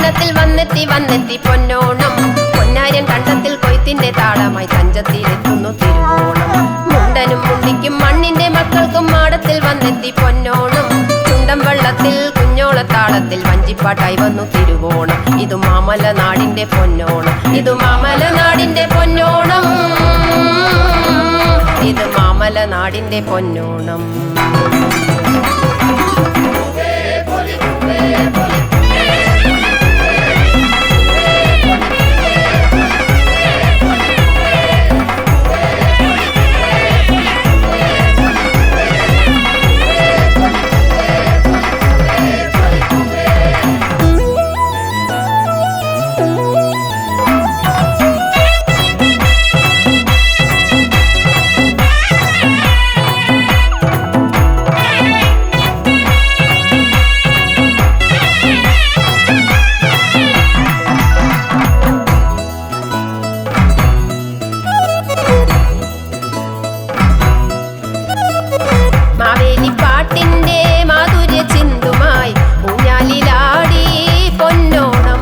ഈണത്തിൽ വന്നെത്തി പൊന്നോണം. പൊന്നാര്യൻ കണ്ടത്തിൽ കൊയ്ത്തിന്റെ താളമായി തഞ്ചത്തിലെത്തുന്നു തിരുവോണം. മുണ്ടനും മുണ്ടിക്കും മണ്ണിന്റെ മക്കൾക്കും മാടത്തിൽ വന്നെത്തി പൊന്നോണം. ചുണ്ടൻ വള്ളത്തിൽ കുഞ്ഞോളത്താളത്തിൽ വഞ്ചിപ്പാട്ടായി വന്നു തിരുവോണം. ഇതു മാമല നാടിന്റെ പൊന്നോണം, ഇതു മാമല നാടിന്റെ പൊന്നോണം, ഇത് മാമല നാടിന്റെ പൊന്നോണം. പാട്ടിന്റെ മാധുര്യ ചിന്തുമായി ഊഞ്ഞാലിലാടി പൊന്നോണം.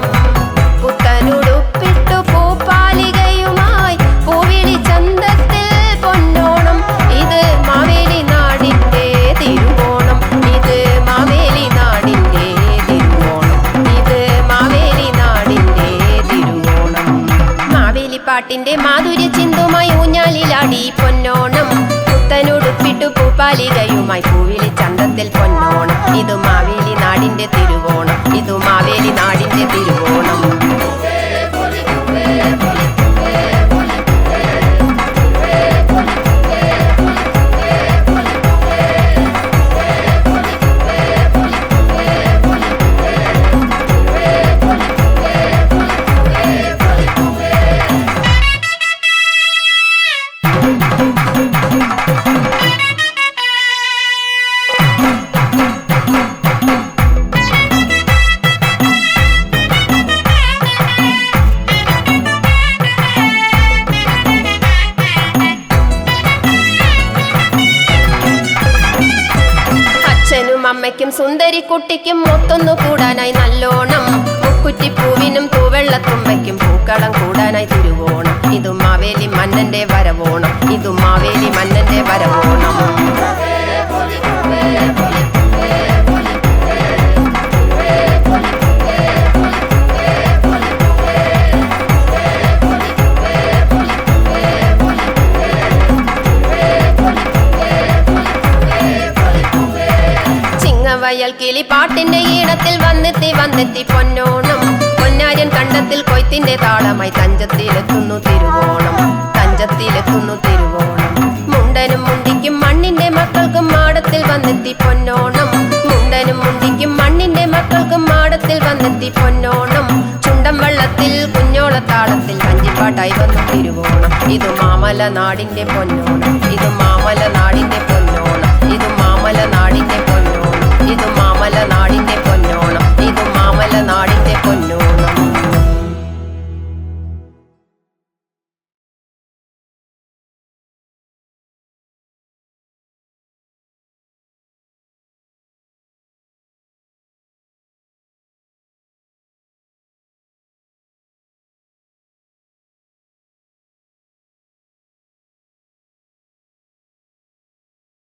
പുത്തനുടുപ്പിട്ടു പൂപ്പാലികയുമായി പൂവിളി ചന്തത്തിൽ പൊന്നോണം. ഇത് മാവേലി നാടിന്റെ തിരുവോണം, ഇത് മാവേലി നാടിന്റെ തിരുവോണം, ഇത് മാവേലി നാടിന്റെ തിരുവോണം. മാവേലി പാട്ടിന്റെ മാധുര്യ ചിന്തുമായി ഊഞ്ഞാലിലാടി പൊന്നോണം. പുത്തനുടുപ്പിട്ടു പൂപ്പാലികയുമായി പൂവിളി ചന്തത്തിൽ പൊന്നോണം. ഇതു മാവേലി നാടിന്റെ തിരുവോണം, ഇതു മാവേലി നാടിന്റെ തിരുവോണം. അമ്മയ്ക്കും സുന്ദരി കുട്ടിക്കും ഒത്തൊന്നു കൂടാനായി നല്ലോണം. മുക്കുറ്റിപ്പൂവിനും തൂവെള്ളത്തുമ്പയ്ക്കും പൂക്കളം കൂടാനായി തിരുവോണം. ഇതു മാവേലി മന്നന്റെ വരവോണം, ഇതു മാവേലി മന്നന്റെ വരവോണം. വയൽ കിളി പാട്ടിന്റെ ഈണത്തിൽ വന്നെത്തി പൊന്നോണം. പൊന്നാര്യൻ കണ്ടത്തിൽ കൊയ്ത്തിന്റെ താളമായി തഞ്ചത്തിലെത്തുന്നു തിരുവോണം, തഞ്ചത്തിലെത്തുന്നു തിരുവോണം. മുണ്ടനും മുണ്ടിക്കും മണ്ണിന്റെ മക്കൾക്കും മാടത്തിൽ വന്നെത്തി പൊന്നോണം. മുണ്ടനും മുണ്ടിക്കും മണ്ണിന്റെ മക്കൾക്കും മാടത്തിൽ വന്നെത്തി പൊന്നോണം. ചുണ്ടൻ വള്ളത്തിൽ കുഞ്ഞോളത്താളത്തിൽ വഞ്ചിപ്പാട്ടായി വന്നു തിരുവോണം. ഇതു മാമല നാടിന്റെ പൊന്നോണം, ഇതു മാമല നാടിന്റെ പൊന്നോണം, ഇതു മാമല നാടിന്റെ